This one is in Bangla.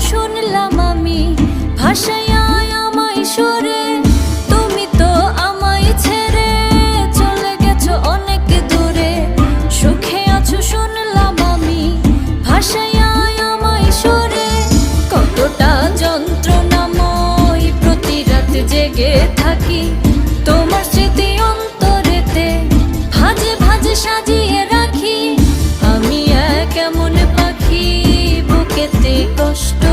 শুনলাম আমি ভাষায় আমায় সরে। তুমি তো আমায় ছেড়ে চলে গেছো অনেক দূরে। সুখে আছো শুনলাম আমি ভাষায় আমায় সরে। কতটা যন্ত্রণাময় প্রতি রাত জেগে থাকি তোমার স্মৃতি অন্তরেতে ভাজে ভাজে সাজিয়ে রাখি। আমি এক এমন পাখি বুকেতে কষ্ট